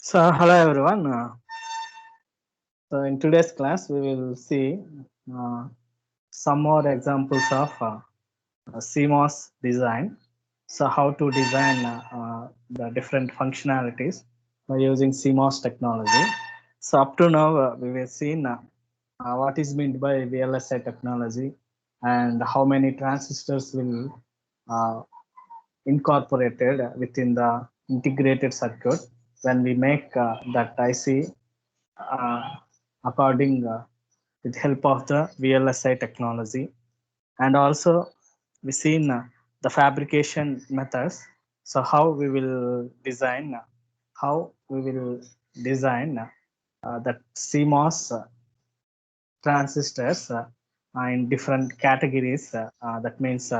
Hello everyone. In today's class, we will see uh, some more examples of CMOS design. So, how to design the different functionalities by using CMOS technology. So, up to now, we have seen what is meant by VLSI technology and how many transistors will incorporated within the integrated circuit when we make that IC uh, according with help of the VLSI technology. And also we seen the fabrication methods. So how we will design that CMOS transistors in different categories. That means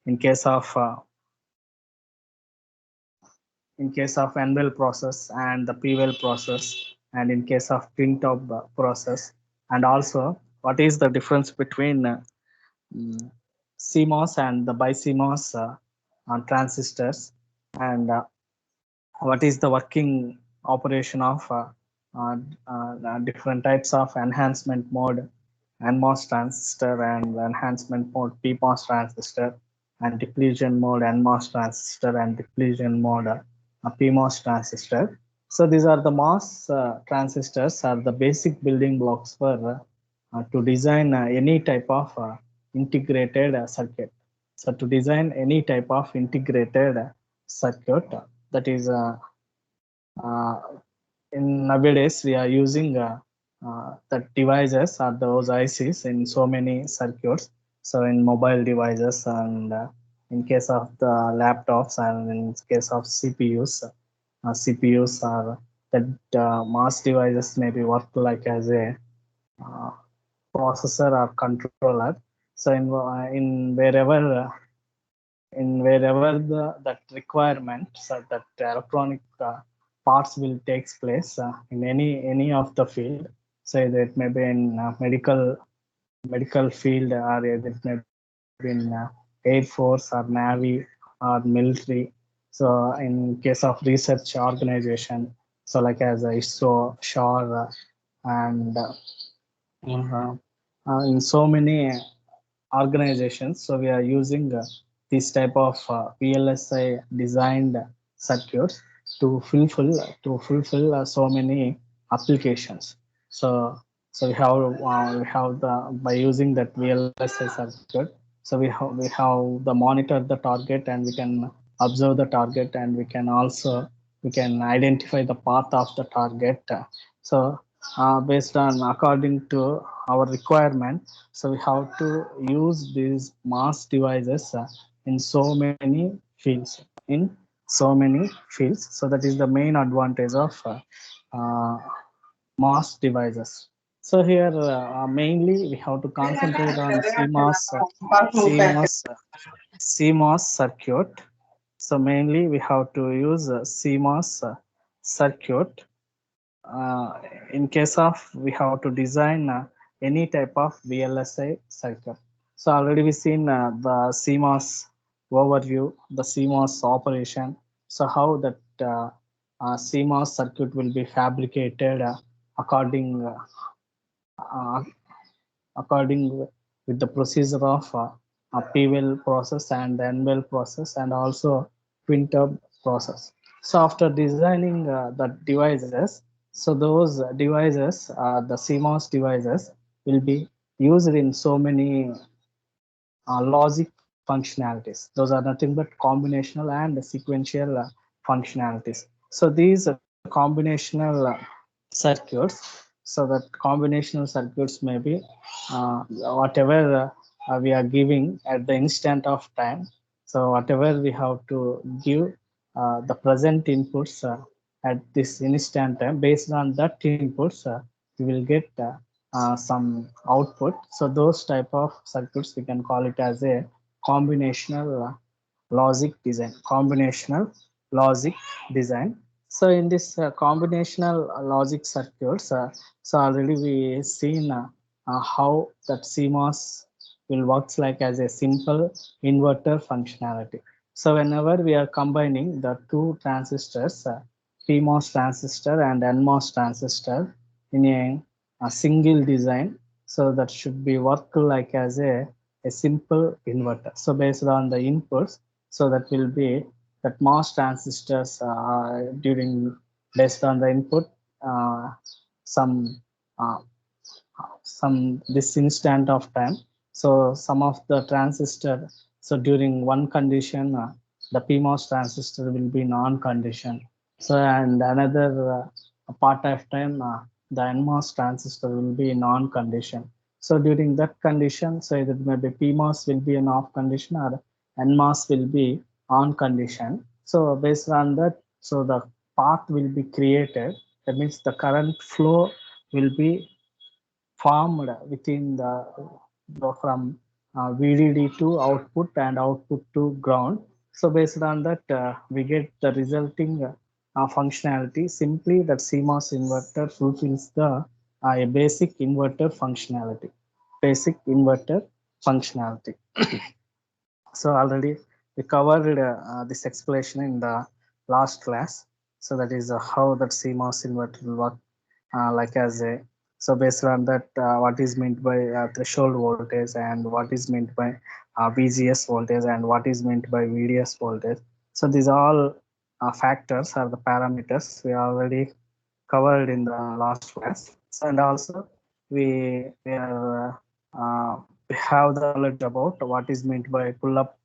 in case of N-well process and the P-well process, and in case of twin-top process, and also what is the difference between mm, CMOS and the BiCMOS transistors, and what is the working operation of different types of enhancement mode, NMOS transistor, and enhancement mode PMOS transistor, and depletion mode NMOS transistor, and depletion mode PMOS transistor. So these are the MOS transistors are the basic building blocks for to design any type of integrated circuit. So to design any type of integrated circuit, that is uh, in nowadays we are using the devices or those ICs in so many circuits. So in mobile devices, and in case of the laptops, and in case of CPUs are that mass devices maybe work like as a uh, processor or controller. So in wherever that requirement, so that electronic parts will takes place in any of the field. So either it may be in medical field, or either it may be in Air Force or Navy or military. So in case of research organization, so like as ISRO, SHAR, and uh, in so many organizations. So we are using this type of VLSI designed circuits to fulfill so many applications. So we have the by using that VLSI circuit. So we have the monitor the target, and we can observe the target, and we can identify the path of the target. So based on according to our requirement, so we have to use these mass devices in so many fields in so many fields. So that is the main advantage of uh, mass devices. So here mainly we have to concentrate on CMOS CMOS circuit. So mainly we have to use CMOS circuit in case of we have to design any type of VLSI circuit. So already we seen the CMOS overview, the CMOS operation. So how that CMOS circuit will be fabricated according uh, according with the procedure of a P-well process and N-well process, and also twin tub process. So after designing the devices, so those devices, the CMOS devices, will be used in so many logic functionalities. Those are nothing but combinational and sequential functionalities. So these combinational circuits, so that combinational circuits may be whatever we are giving at the instant of time. So whatever we have to give the present inputs at this instant time, based on that inputs we will get some output. So those type of circuits we can call it as a combinational logic design. Combinational logic design. So in this combinational logic circuits, so already we seen how that CMOS will works like as a simple inverter functionality. So whenever we are combining the two transistors PMOS transistor and NMOS transistor in a single design. So that should be work like as a simple inverter. So based on the inputs, so that will be that MOS transistors during based on the input uh, some uh, this instant of time. So some of the transistor, so during one condition, the PMOS transistor will be non-condition. So and another part of time, the NMOS transistor will be non-condition. So during that condition, so it may be PMOS will be an off condition or NMOS will be on condition. So based on that, so the path will be created. That means the current flow will be formed within the from VDD to output and output to ground. So based on that, we get the resulting functionality. Simply that CMOS inverter fulfills the a basic inverter functionality. Basic inverter functionality. So already we covered this explanation in the last class. So that is how that CMOS inverter will work like as a, so based on that what is meant by threshold voltage and what is meant by VGS voltage and what is meant by VDS voltage. So these all factors are the parameters we already covered in the last class. So, and also we have the knowledge about what is meant by pull up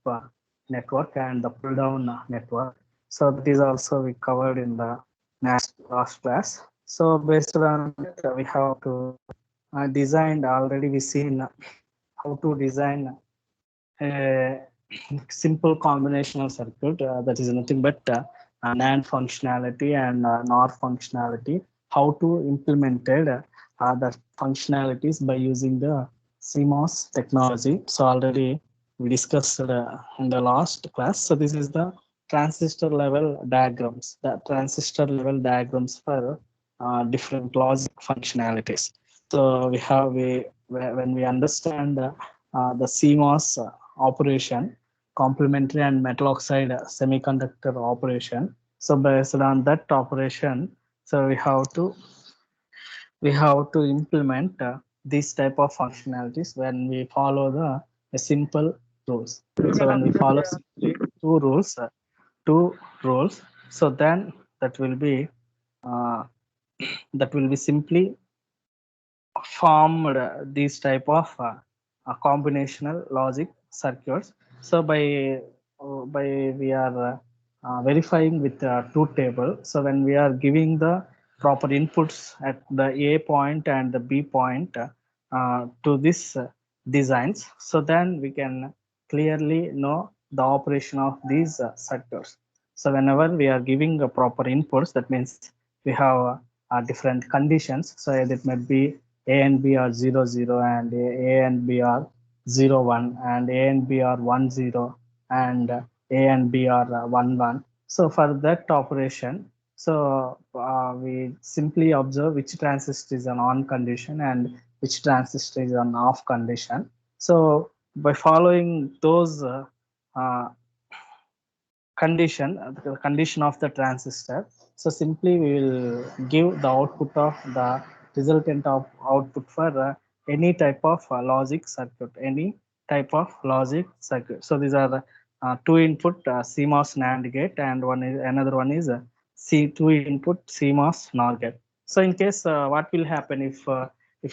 network and the pull down network. So that is also we covered in the last class. So based on that, we have to design. Already we seen how to design a simple combinational circuit that is nothing but NAND functionality and NOR functionality. How to implemented the functionalities by using the CMOS technology. So already we discussed in the last class. So this is the transistor level diagrams. The transistor level diagrams for different logic functionalities. So when we understand the CMOS operation, complementary and metal oxide semiconductor operation. So based on that operation, so we have to implement these type of functionalities when we follow the simple rules. So when we follow simply two rules, so then that will be uh, that will be simply formed these type of combinational logic circuits. So by we are verifying with truth table. So when we are giving the proper inputs at the A point and the B point to this designs, so then we can clearly know the operation of these circuits. So whenever we are giving a proper inputs, that means we have different conditions. So it might be A and B are 0 0 and A and B are 0 1 and A and B are 1 0 and A and B are 1 1. So for that operation, so we simply observe which transistor is an on condition and which transistor is an off condition. So by following those uh, the condition of the transistor, so simply we will give the output of the resultant of output for any type of logic circuit, any type of logic circuit. So these are the two input CMOS NAND gate and another one is C2 input CMOS NOR gate. So in case what will happen if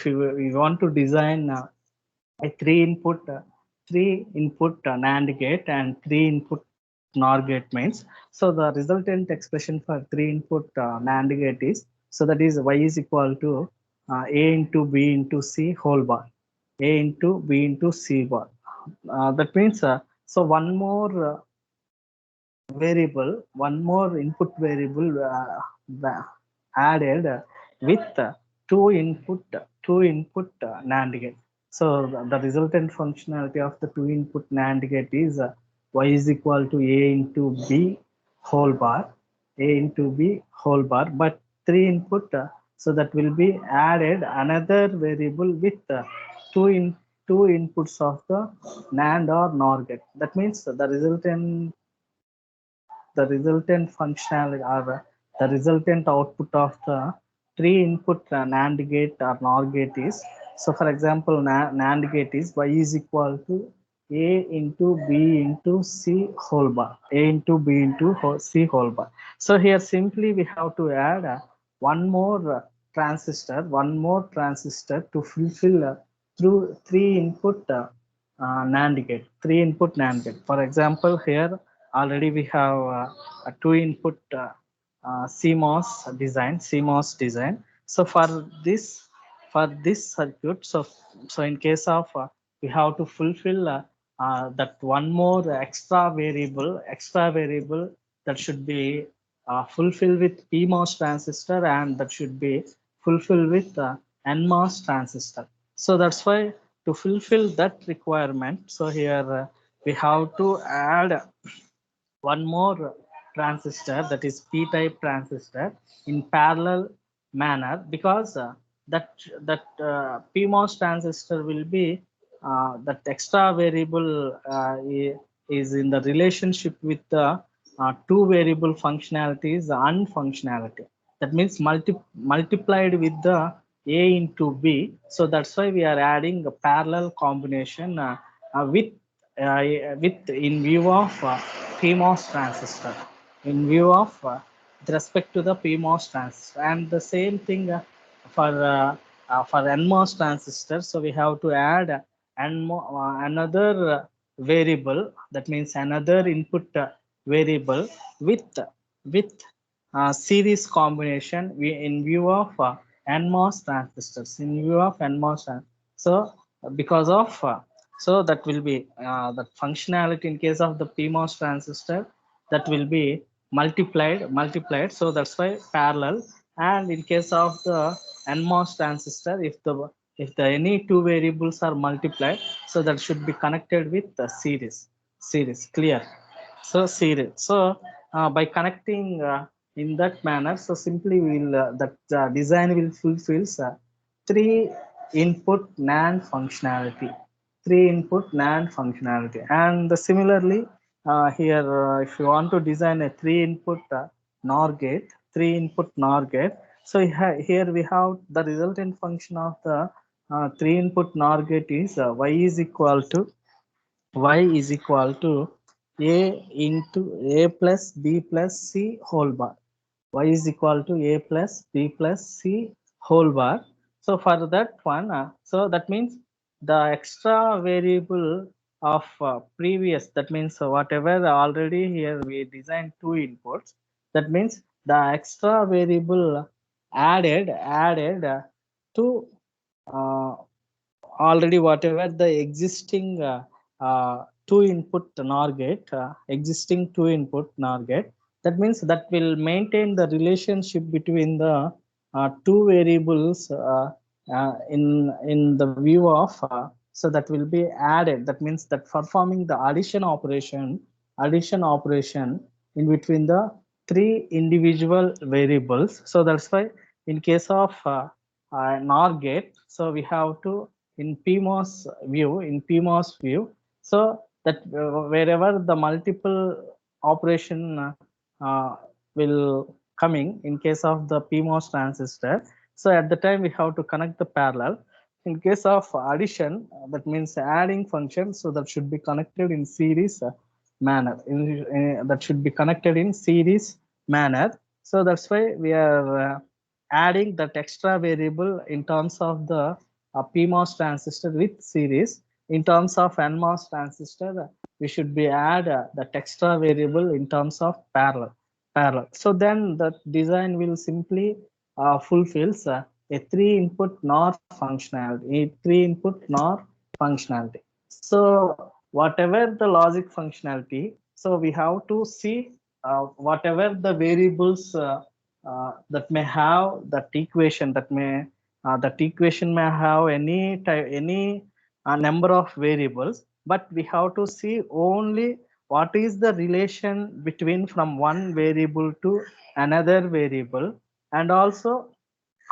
we want to design a three input NAND gate and three input NOR gate means, so the resultant expression for three input NAND gate is, so that is y is equal to a into b into c whole bar, a into b into c bar. That means so one more input variable added with two input NAND gate. So the resultant functionality of the two input NAND gate is y is equal to a into b whole bar, a into b whole bar, but three input, so that will be added another variable with two inputs of the NAND or NOR gate. That means the resultant functional or the resultant output of the three input NAND gate or NOR gate is, so for example, NAND gate is y is equal to a into b into c whole bar, a into b into c whole bar. So here simply we have to add one more transistor to fulfill through three input NAND gate, three input NAND gate. For example, here already we have a two input CMOS design. So for this circuit, so in case of we have to fulfill that one more extra variable that should be fulfilled with PMOS transistor, and that should be fulfilled with NMOS transistor. So that's why to fulfill that requirement, so here we have to add one more transistor, that is p-type transistor, in parallel manner, because that PMOS transistor will be that extra variable is in the relationship with the two variable functionalities and functionality. That means multiplied with the a into b. So that's why we are adding a parallel combination with in view of PMOS transistor, in view of with respect to the PMOS transistor, and the same thing for NMOS transistor. So we have to add another variable, that means another input variable with with series combination in view of NMOS transistors, in view of NMOS. So because of so that will be the functionality in case of the PMOS transistor, that will be multiplied. So that's why parallel. And in case of the NMOS transistor, if the any two variables are multiplied, so that should be connected with the series. Clear? So series. So by connecting in that manner, so simply will that design will fulfills three input NAND functionality, and similarly here if you want to design a three input NOR gate. So here we have the resultant function of the three input NOR gate is y is equal to a into a plus b plus c whole bar. Y is equal to a plus b plus c whole bar. So for that one, so that means the extra variable of previous, that means whatever already here we designed two inputs, that means the extra variable added to uh, already whatever the existing two input NOR gate, that means that will maintain the relationship between the two variables in the view of so that will be added, that means that performing the addition operation in between the three individual variables. So that's why in case of NOR gate, so we have to in PMOS view, so that wherever the multiple operation will coming in case of the PMOS transistor, so at the time we have to connect the parallel. In case of addition, that means adding function, so that should be connected in series manner. That should be connected in series manner. So that's why we are adding that extra variable in terms of the PMOS transistor with series. In terms of NMOS transistor, we should be add that extra variable in terms of parallel. So then the design will simply fulfills a three input NOR functionality. So whatever the logic functionality, so we have to see whatever the variables that may have that equation may have any number of variables, but we have to see only what is the relation between from one variable to another variable, and also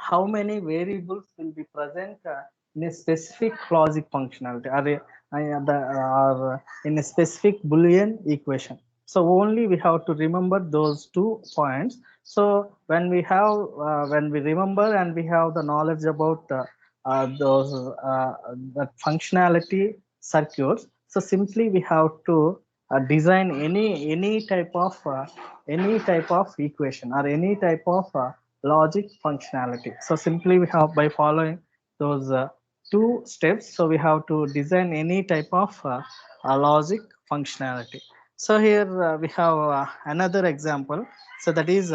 how many variables will be present in a specific logic functionality or in a specific Boolean equation. So only we have to remember those 2 points. So when we remember and we have the knowledge about those that functionality circuits, so simply we have to design any type of equation or any type of logic functionality. So simply we have, by following those 2 steps, so we have to design any type of logic functionality. So here we have another example. So that is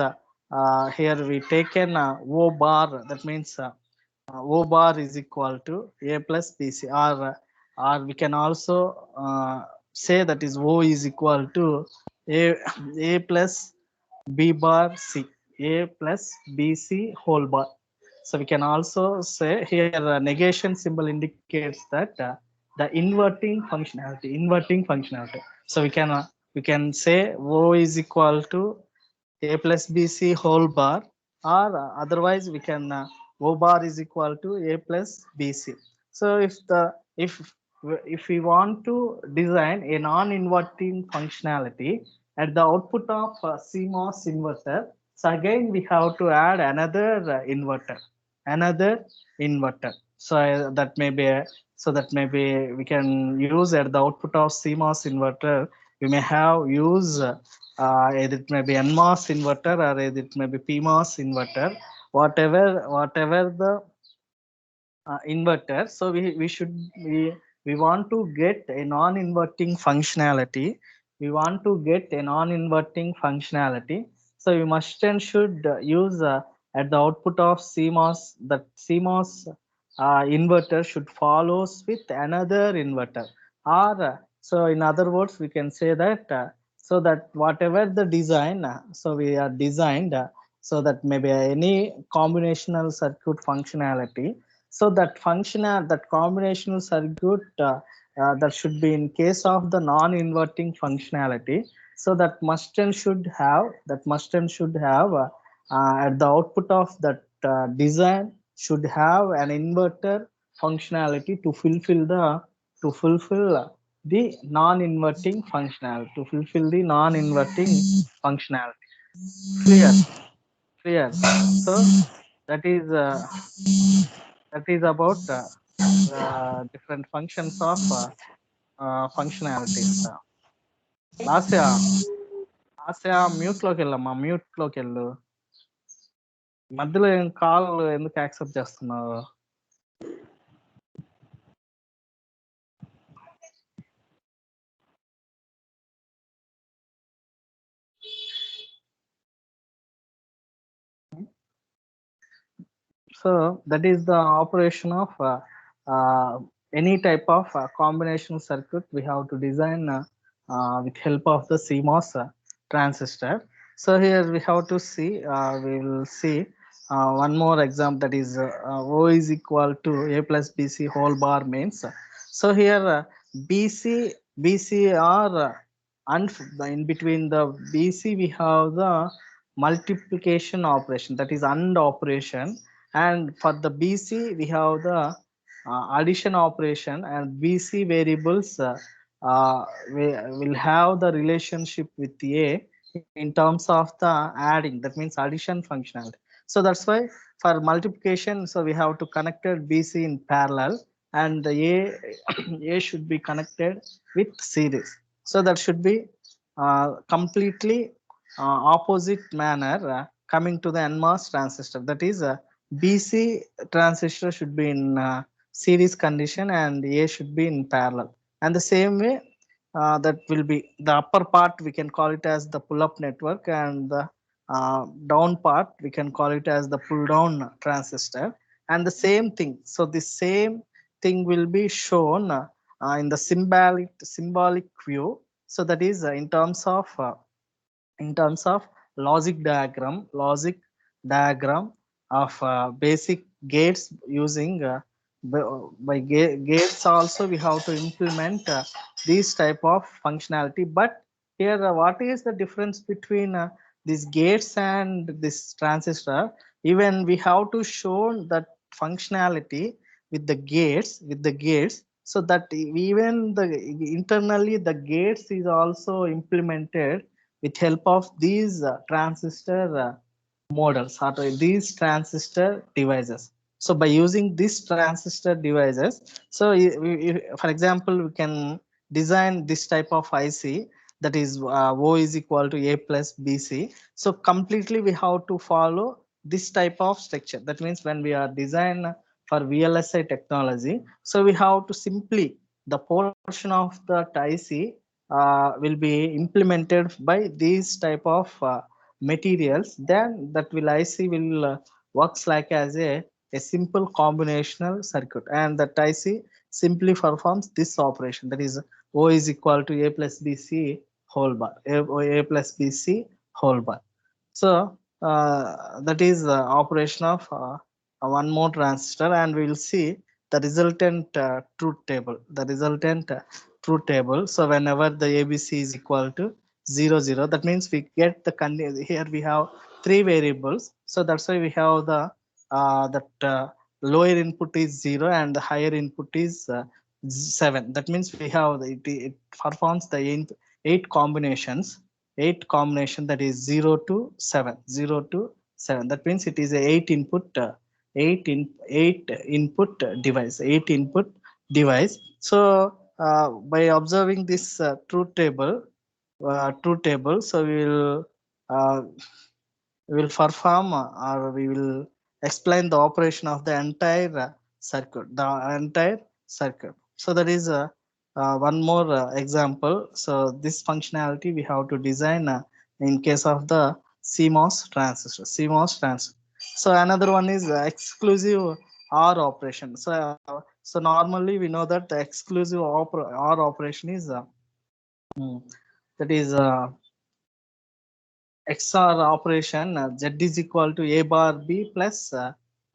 here we taken O bar. That means O bar is equal to A plus BC, or we can also say that is O is equal to A plus B bar C, A plus BC whole bar. So we can also say here negation symbol indicates that the inverting functionality. So we can say O is equal to A plus BC whole bar, or otherwise we can O bar is equal to A plus BC. So if we want to design a non-inverting functionality at the output of CMOS inverter, so again we have to add another inverter. So that may be we can use at the output of CMOS inverter. We may have use either it may be NMOS inverter or either it may be PMOS inverter, whatever the inverter. So we want to get a non-inverting functionality. We want to get a non-inverting functionality. So we must and should use at the output of CMOS, that CMOS inverter should follows with another inverter. Or so in other words, we can say that so that whatever the design, so we are designed so that maybe any combinational circuit functionality, so that that combinational circuit that should be in case of the non-inverting functionality. So that must and should have at the output of that design should have an inverter functionality to fulfill the non-inverting functionality, functionality. Clear, clear. So that is uh, that is about different functions of functionalities. Lasya Lasya mute లోకి వెళ్ళమ్మా, mute లోకి వెళ్ళు. మధ్యలో call ఎందుకు accept చేస్తున్నావు? So that is the operation of any type of combination circuit we have to design with help of the CMOS transistor. So here we have to see, we will see one more example, that is O is equal to A plus BC whole bar means. So here BC are and in between the BC we have the multiplication operation, that is AND operation, and for the BC we have the addition operation, and BC variables we will have the relationship with A in terms of the adding, that means addition functionality. So that's why for multiplication, so we have to connected BC in parallel, and the A should be connected with series. So that should be completely opposite manner coming to the NMOS transistor, that is BC transistor should be in series condition and A should be in parallel. And the same way that will be the upper part, we can call it as the pull-up network, and the down part we can call it as the pull-down transistor. And the same thing, so the same thing will be shown in the symbolic view. So that is in terms of logic diagram of basic gates using gates also we have to implement these type of functionality. But here what is the difference between these gates and this transistor? Even we have to show that functionality with the gates, so that even the internally the gates is also implemented with help of these transistor models or these transistor devices. So by using these transistor devices, so for example, we can design this type of IC, that is O is equal to A plus BC. So completely we have to follow this type of structure. That means when we are design for VLSI technology, so we have to simply the portion of the IC will be implemented by these type of materials. Then that will IC will works like as a simple combinational circuit, and that IC simply performs this operation, that is O is equal to A plus BC whole bar, A plus BC whole bar. So that is operation of one more transistor, and we will see the resultant truth table. The resultant truth table. So whenever the ABC is equal to 0, 0, that means we get the here we have three variables. So that's why we have the that lower input is 0 and the higher input is 7. That means we have it performs the eight combinations, that is 0 to 7, 0 to 7. That means it is a 8 input device, 8 input device. So by observing this truth table, so uh, we will perform or we will explain the operation of the entire circuit. So that is one more example. So this functionality we have to design in case of the CMOS transistor. So another one is exclusive OR operation. So normally we know that the exclusive OR operation is mm, that is XOR operation, Z is equal to A bar B plus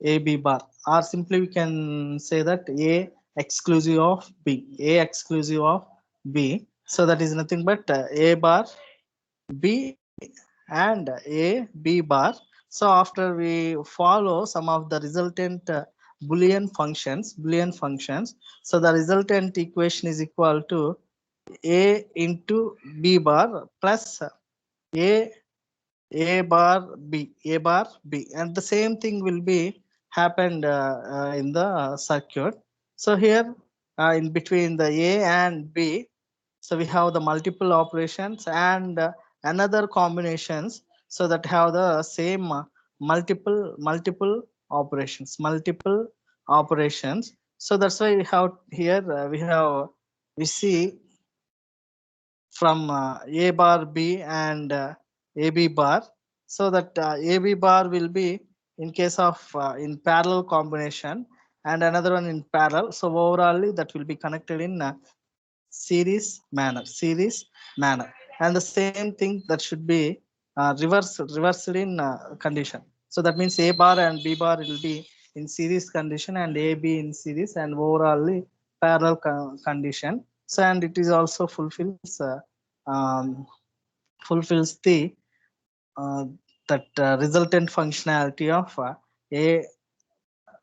AB bar, or simply we can say that A exclusive of B, A exclusive of B. So that is nothing but A bar B and A B bar. So after we follow some of the resultant Boolean functions. So the resultant equation is equal to A into B bar plus A A bar B, and the same thing will be happened in the circuit. So here in between the A and B, so we have the multiple operations and another combinations, so that have the same multiple operations. So that's why we have here we see from A bar B and AB bar, so that AB bar will be in case of in parallel combination and another one in parallel. So overall that will be connected in series manner, and the same thing that should be reversed in condition. So that means A bar and B bar will be in series condition and AB in series and overall parallel condition. So and it is also um, fulfills the uh, that resultant functionality of a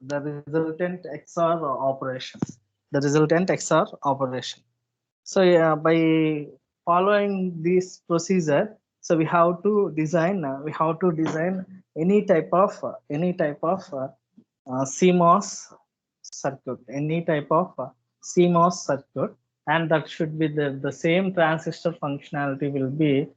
the resultant XOR operations, the resultant XOR operation. So yeah, by following this procedure, so we have to design any type of CMOS circuit, any type of CMOS circuit, and that should be the same transistor functionality will be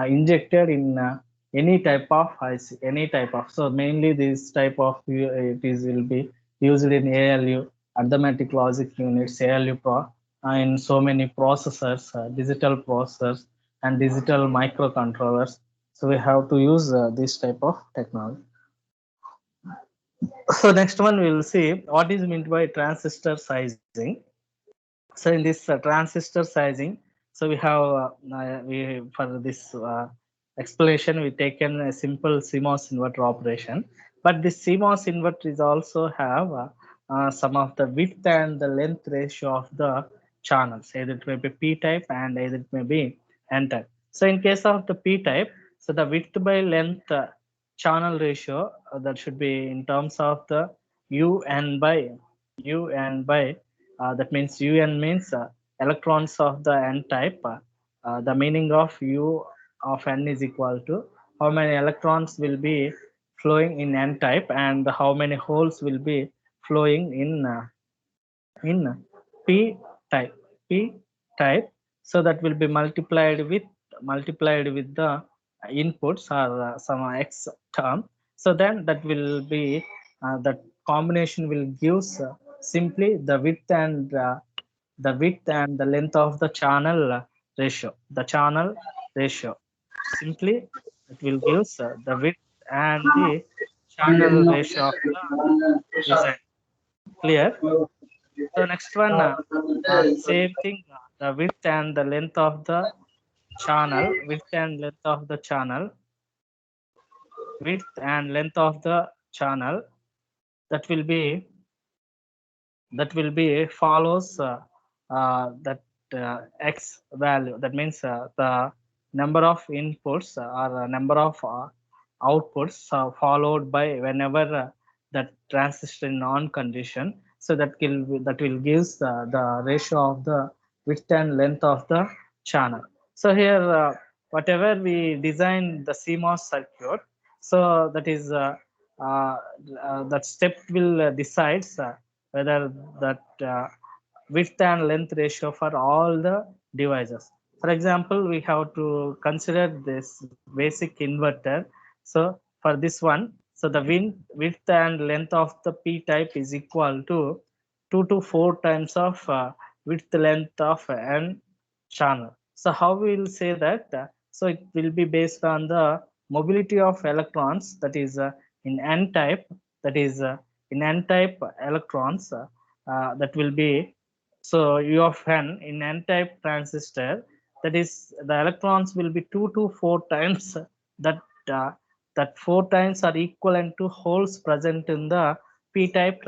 injected in any type of IC, any type of. So mainly this type of it is will be used in ALU, arithmetic logic units, ALU pro, in so many processors, digital processors and digital microcontrollers. So we have to use this type of technology. So next one we will see what is meant by transistor sizing. So in this transistor sizing, so we have we for this explanation we taken a simple CMOS inverter operation, but this CMOS inverter is also have some of the width and the length ratio of the channels. Either it may be P type and either it may be N type. So in case of the P type, so the width by length channel ratio that should be in terms of the UN by that means UN means electrons of the n type. The meaning of U of n is equal to how many electrons will be flowing in n type and how many holes will be flowing in p type. P type. So that will be multiplied with the inputs or some x term. So then that will be that combination will gives simply the width and the length of the channel ratio. The channel ratio. Simply it will gives the width and the channel ratio of the design. Clear? So next one, same thing, the width and the length of the channel, width and length of the channel, that will be follows that x value. That means the number of inputs or number of outputs followed by whenever that transistor in on condition. So that will gives the ratio of the width and length of the channel. So here whatever we design the CMOS circuit, so that is that step will decides whether that width and length ratio for all the devices. For example, we have to consider this basic inverter. So for this one, so the width and length of the p type is equal to 2 to 4 times of width length of n channel. So how we will say that? So it will be based on the mobility of electrons, that is in n type, that is in n type electrons, that will be, so U of n in n type transistor, that is the electrons will be 2 to 4 times that uh, that 4 times are equivalent to holes present in the p type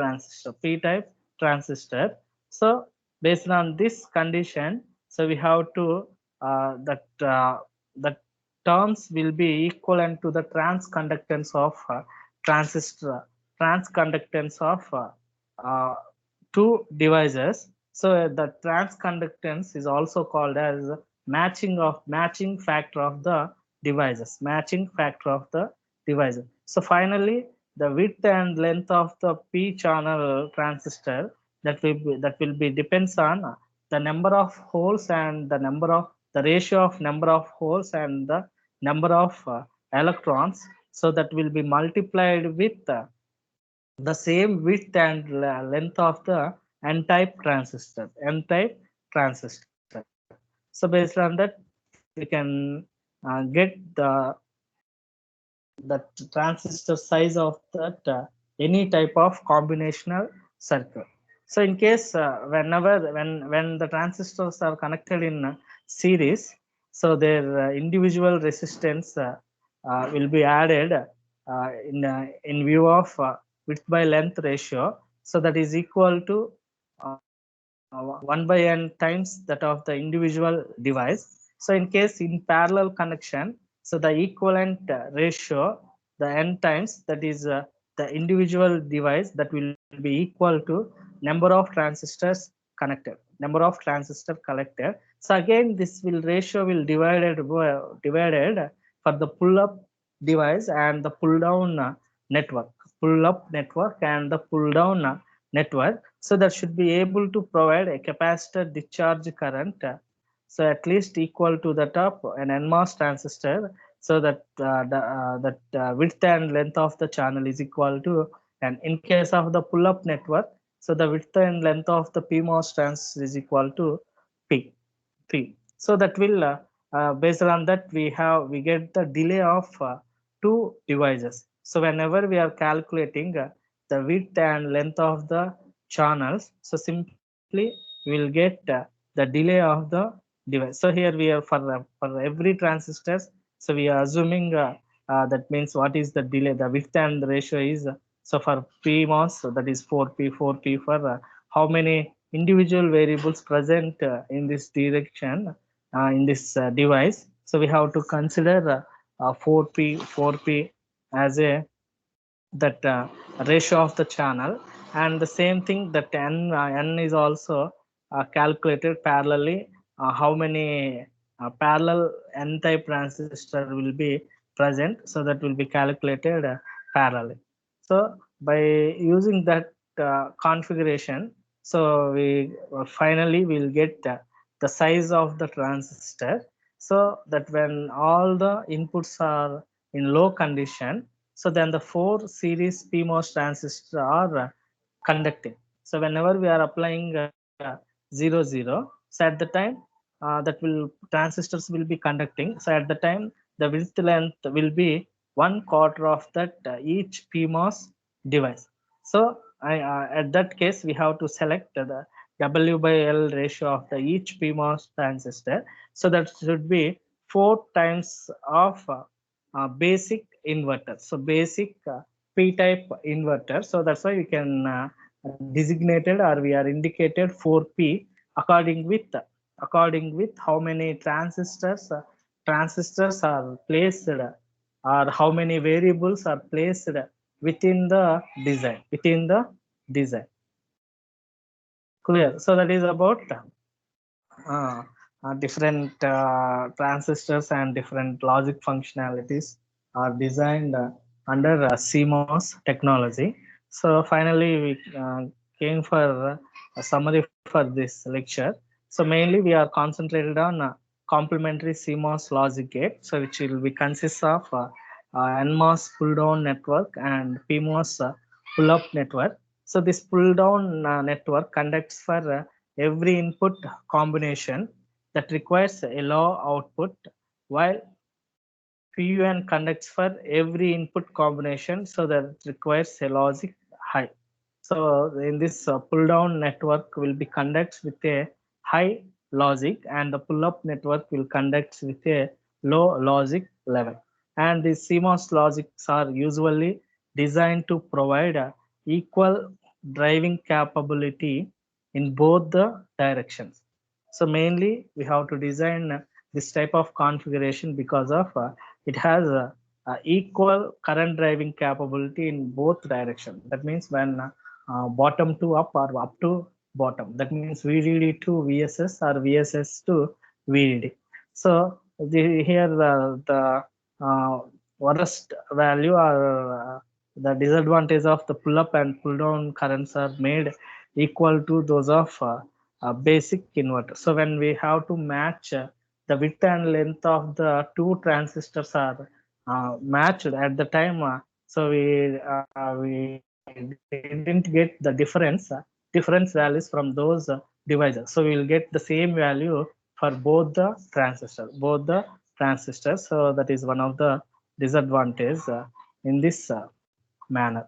transistor. So based on this condition, so we have to that terms will be equivalent to the transconductance of transistor transconductance of uh, two devices. So the transconductance is also called as matching factor of the devices. So finally, the width and length of the p channel transistor, that will be depends on the number of holes and the ratio of number of holes and the number of electrons. So that will be multiplied with the same width and length of the n-type transistor. So based on that, we can get the transistor size of that any type of combinational circuit. So in case when the transistors are connected in series, so their individual resistance will be added in view of width by length ratio. So that is equal to 1 by n times that of the individual device. So in case in parallel connection, so the equivalent ratio, the n times, that is the individual device, that will be equal to number of transistors collected. So again, this will ratio will divided for the pull up device and the pull down pull up network and the pull down network. So that should be able to provide a capacitor discharge current, so at least equal to the top an NMOS transistor. So that width and length of the channel is equal to, and in case of the pull up network, so the width and length of the PMOS transistor is equal to P. So that will based on that we get the delay of two devices. So whenever we are calculating the width and length of the channels, so simply we will get the delay of the device. So here we are for every transistors, so we are assuming that means what is the delay, the width and the ratio is so for PMOS, so that is 4p for how many individual variables present in this direction in this device. So we have to consider 4p as a that ratio of the channel. and the same thing that n is also calculated parallelly. How many parallel n type transistor will be present, so that will be calculated parallelly. So by using that configuration, so we finally will get the size of the transistor, so that when all the inputs are in low condition, so then the 4 series PMOS transistors are conducting. So whenever we are applying 0 0, so at the time that will transistors will be conducting. So at the time the width length will be 1/4 of that each PMOS device. So at that case we have to select the W by L ratio of the each PMOS transistor. So that should be 4 times of basic inverter. So basic P-type inverter. So that's why we can designated, or we are indicated 4P according with how many transistors are placed, or how many variables are placed within the design. Clear? So that is about uh, different transistors and different logic functionalities are designed under CMOS technology. So finally, we came for a summary for this lecture. So mainly we are concentrated on complementary CMOS logic gate, so which will be consists of NMOS pull down network and PMOS pull up network. So this pull down network conducts for every input combination that requires a low output, while PUN conducts for every input combination so that it requires a logic high. So in this pull down network will be conducts with a high logic, and the pull up network will conduct with a low logic level. And the CMOS logics are usually designed to provide equal driving capability in both the directions. So mainly we have to design this type of configuration because of it has equal current driving capability in both directions. That means when bottom to up or up to bottom, that means VDD to VSS or VSS to VDD. So here the worst value or the disadvantage of the pull up and pull down currents are made equal to those of basic inverter. So when we have to match the width and length of the two transistors are matched at the time, so we didn't get the difference values from those devices. So we will get the same value for both the transistors. So that is one of the disadvantage in this manner.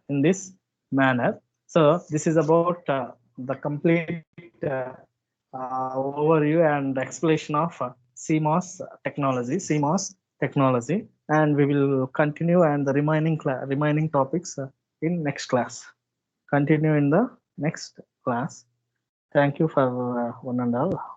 So this is about the complete overview and explanation of CMOS technology, and we will continue and the remaining topics in next class. Continue in the next class. Thank you for one and all.